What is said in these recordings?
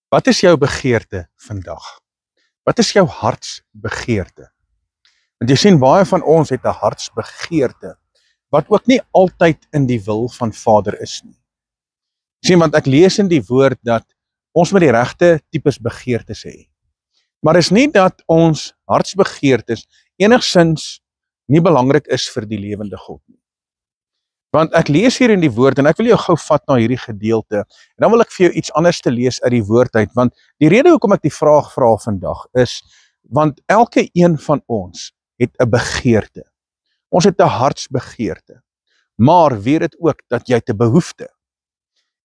Wat is jou begeerte vandag? Wat is jou hartsbegeerte? Want jy sien, baie van ons het 'n hartsbegeerte wat ook nie altyd in die wil van Vader is nie. Jy sien, want ek lees in die woord dat ons met die regte tipes begeertes hê. Maar is nie dat ons hartsbegeertes enigsins nie belangrik is vir die lewende God nie. Want ek lees hier in die woord en ek wil jou gou vat na hierdie gedeelte en dan wil ek vir jou iets anders te lees uit die woord uit, want die rede hoekom ek die vraag vra vandag is, want elke een van ons het 'n begeerte. Ons het 'n hartsbegeerte, maar weet dit ook dat jy 'n behoefte.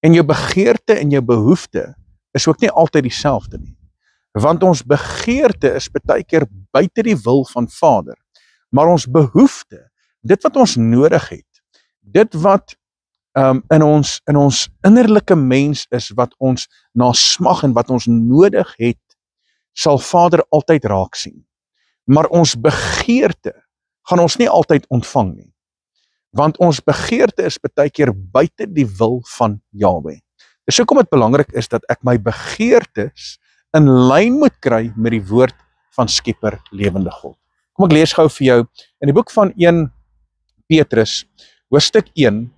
En jou begeerte en jou behoefte is ook nie altyd dieselfde nie. Want ons begeerte is baie keer buite die wil van Vader, maar ons behoefte, dit wat ons nodig het, dit wat in ons innerlike mens is, wat ons na smag en wat ons nodig het, sal Vader altyd raak sien. Maar ons begeerte gaan ons nie altyd ontvang nie. Want ons begeerte is baie keer buite die wil van Jahweh. Dis hoekom dit belangrik is dat ek my begeertes in lyn moet kry met die woord van Skepper lewende God. Kom ek lees gou vir jou in die boek van 1 Petrus, hoofstuk 1,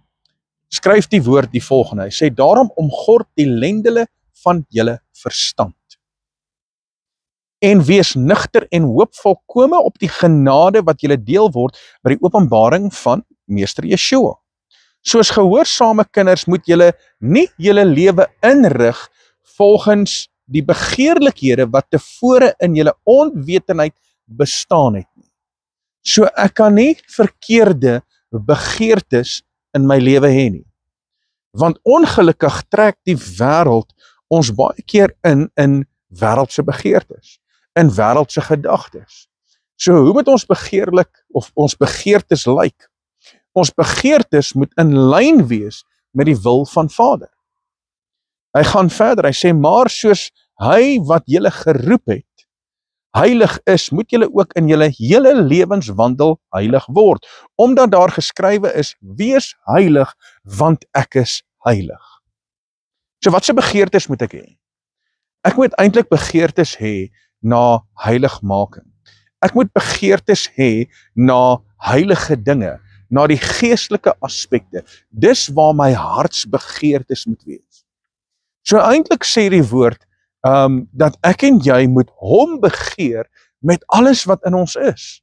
skryf die woord die volgende. Hy sê, daarom omgord die lendele van julle verstand. En wees nugter en hoop volkome op die genade wat julle deel word by die openbaring van Meester Yeshua. Soos gehoorsame kinders moet julle nie julle lewe inrig volgens die begeerlikhede wat tevore in julle onwetendheid bestaan het nie. So ek kan nie verkeerde begeertes in my lewe hê nie. Want ongelukkig trek die wêreld ons baie keer in wêreldse begeertes, in wêreldse gedagtes. So hoe moet ons begeerlik of ons begeertes lyk? Ons begeertes moet in lyn wees met die wil van Vader. Hy gaan verder, hy sê, maar soos hy wat julle geroep het, heilig is, moet julle ook in julle hele lewenswandel heilig word, omdat daar geskrywe is, wees heilig, want ek is heilig. So wat se begeertes moet ek hê? Ek moet eintlik begeertes hê na heiligmaking. Ek moet begeertes hê na heilige dinge, na die geestelike aspekte. Dis waar my hartsbegeertes moet wees. So eintlik sê die woord, dat ek en jy moet hom begeer met alles wat in ons is.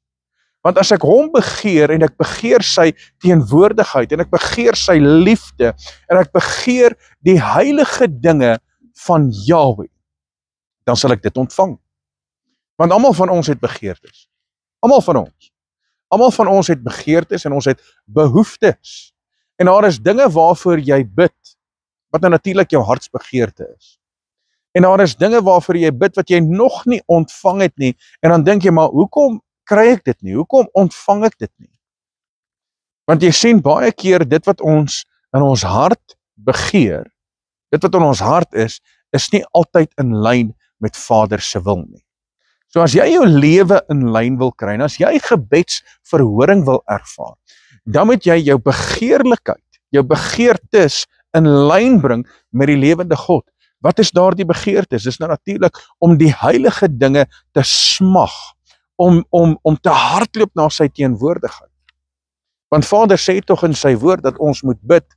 Want as ek hom begeer en ek begeer sy teenwoordigheid en ek begeer sy liefde en ek begeer die heilige dinge van Jahweh, dan sal ek dit ontvang. Want almal van ons het begeertes. Almal van ons. Almal van ons het begeertes en ons het behoeftes. En daar is dinge waarvoor jy bid, wat nou natuurlik jou hartsbegeerte is. En daar is dinge waarvoor jy bid wat jy nog nie ontvang het nie, en dan dink jy, maar hoekom kry ek dit nie? Hoekom ontvang ek dit nie? Want jy sien baie keer dit wat ons in ons hart begeer, dit wat in ons hart is nie altyd in lyn met Vader se wil nie. So as jy jou lewe in lyn wil kry, en as jy gebedsverhoring wil ervaar, dan moet jy jou begeerlikheid, jou begeertes in lyn bring met die lewende God. Wat is daar die begeertes? Dis nou natuurlik om die heilige dinge te smag, om te hardloop na sy teenwoordigheid. Want Vader sê tog in sy woord dat ons moet bid,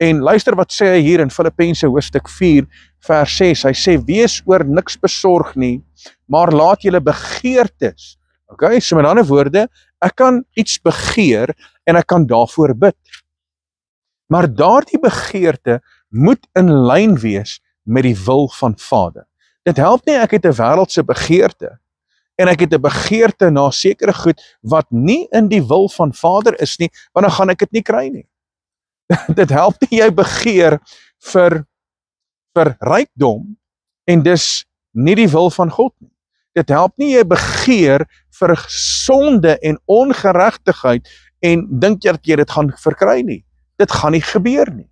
en luister wat sê hy hier in Filippense hoofstuk 4 vers 6, hy sê, wees oor niks besorg nie, maar laat julle begeertes, okay, so met ander woorde, ek kan iets begeer, en ek kan daarvoor bid, maar daardie begeerte moet in lyn wees met die wil van Vader. Dit help nie, ek het 'n wêreldse begeerte, en ek het 'n begeerte na sekere goed, wat nie in die wil van Vader is nie, want dan gaan ek dit nie kry nie. Dit help nie, jy begeer vir rykdom, en dis nie die wil van God nie. Dit help nie, jy begeer vir sonde en ongeregtigheid, en dink jy dat jy dit gaan verkry nie. Dit gaan nie gebeur nie.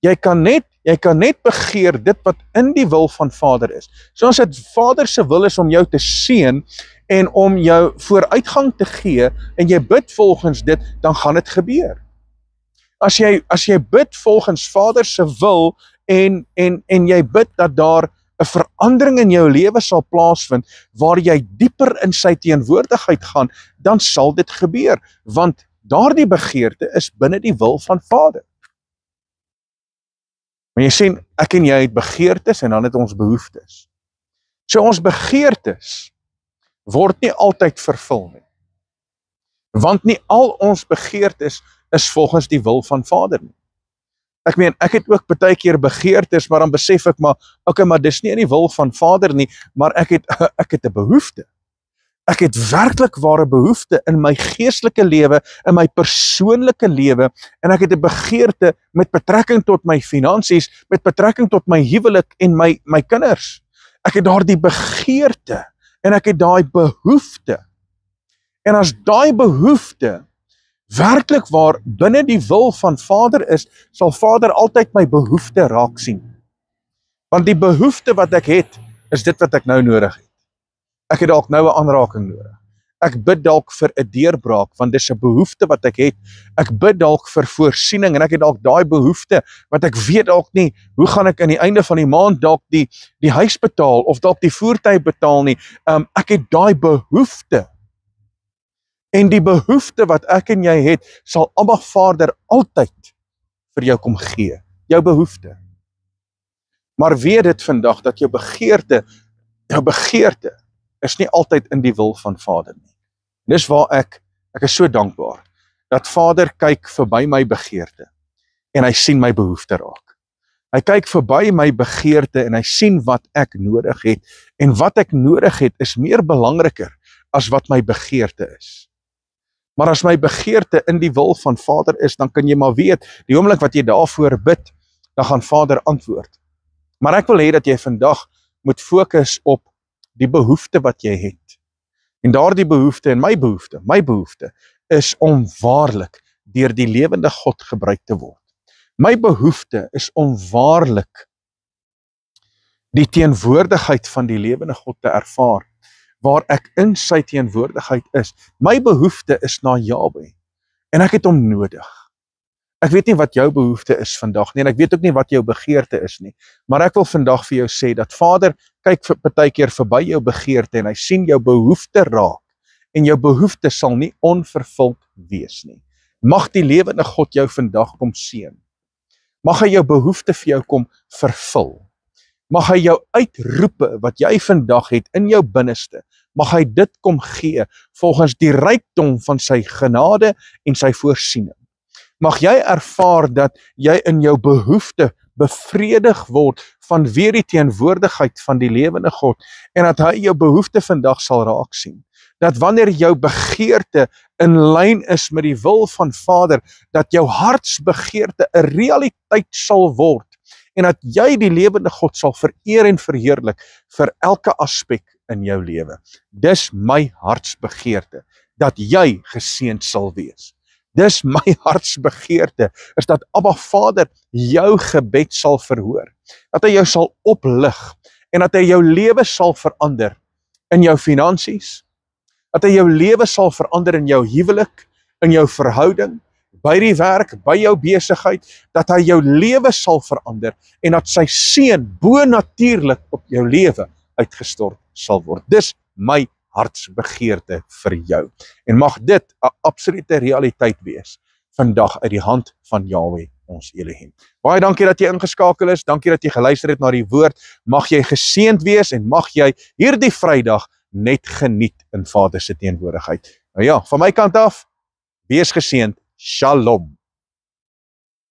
Jy kan net begeer dit wat in die wil van Vader is. So as dit Vader se wil is om jou te seën en om jou vooruitgang te gee en jy bid volgens dit, dan gaan dit gebeur. As jy bid volgens Vader se wil en jy bid dat daar 'n verandering in jou lewe sal plaasvind, waar jy dieper in sy teenwoordigheid gaan, dan sal dit gebeur, want daardie begeerte is binne die wil van Vader. Maar jy sien, ek en jy het begeertes en dan het ons behoeftes. So ons begeertes word nie altyd vervul nie. Want nie al ons begeertes is volgens die wil van Vader nie. Ek meen, ek het ook baie keer begeertes, maar dan besef ek maar, okay, maar dis nie in die wil van Vader nie, maar ek het 'n behoefte. Ek het werklik ware behoefte in my geestelike lewe, in my persoonlike lewe, en ek het 'n begeerte met betrekking tot my finansies, met betrekking tot my huwelik en my kinders. Ek het daardie begeerte, en ek het daai behoefte. En as daai behoefte werklik waar binne die wil van Vader is, sal Vader altyd my behoefte raak sien. Want die behoefte wat ek het, is dit wat ek nou nodig het. Ek het dalk nou 'n aanraking nodig. Ek bid dalk vir 'n deurbraak, want dis 'n behoefte wat ek het. Ek bid dalk vir voorsiening, en ek het dalk daai behoefte, wat ek weet dalk nie, hoe gaan ek aan die einde van die maand dalk die huis betaal, of dalk die voertuig betaal nie. Ek het daai behoefte. En die behoefte wat ek en jy het, sal Abba Vader altyd vir jou kom gee. Jou behoefte. Maar weet dit vandag, dat jou begeerte is nie altyd in die wil van Vader nie. Dis waar ek is so dankbaar, dat Vader kyk verby my begeerte, en hy sien my behoefte raak. Hy kyk verby my begeerte, en hy sien wat ek nodig het, en wat ek nodig het, is meer belangriker, as wat my begeerte is. Maar as my begeerte in die wil van Vader is, dan kan jy maar weet, die oomblik wat jy daarvoor bid, dan gaan Vader antwoord. Maar ek wil hê dat jy vandag moet fokus op die behoefte wat jy het. En daardie behoefte en my behoefte is om waarlik deur die lewende God gebruik te word. My behoefte is om waarlik die teenwoordigheid van die lewende God te ervaar, waar ek in sy teenwoordigheid is. My behoefte is na Jahwe, en ek het hom nodig. Ek weet nie wat jou behoefte is vandag nie, en ek weet ook nie wat jou begeerte is nie, maar ek wil vandag vir jou sê, dat Vader kyk baie keer verby jou begeerte, en hy sien jou behoefte raak, en jou behoefte sal nie onvervuld wees nie. Mag die lewende God jou vandag kom seën. Mag hy jou behoefte vir jou kom vervul. Mag hy jou uitroepe wat jy vandag het in jou binneste, mag hy dit kom gee volgens die rykdom van sy genade en sy voorsiening. Mag jy ervaar dat jy in jou behoefte bevredig word vanweer die teenwoordigheid van die lewende God, en dat hy jou behoefte vandag sal raak sien. Dat wanneer jou begeerte in lyn is met die wil van Vader, dat jou hartsbegeerte 'n realiteit sal word, en dat jy die lewende God sal vereer en verheerlik vir elke aspek in jou lewe. Dis my hartsbegeerte, dat jy geseënd sal wees. Dis my hartsbegeerte, is dat Abba Vader jou gebed sal verhoor, dat hy jou sal oplig, en dat hy jou lewe sal verander in jou finansies, dat hy jou lewe sal verander in jou huwelik, in jou verhouding, by die werk, by jou besigheid, dat hy jou lewe sal verander, en dat sy seën bonatuurlik op jou lewe uitgestort sal word. Dis my hartsbegeerte vir jou. En mag dit 'n absolute realiteit wees, vandag uit die hand van Jahwe, ons Elohim. Baie dankie dat jy ingeskakel is, dankie dat jy geluister het na die woord, mag jy geseënd wees, en mag jy hierdie Vrydag net geniet in Vader se teenwoordigheid. Nou ja, van my kant af, wees geseënd, Shalom.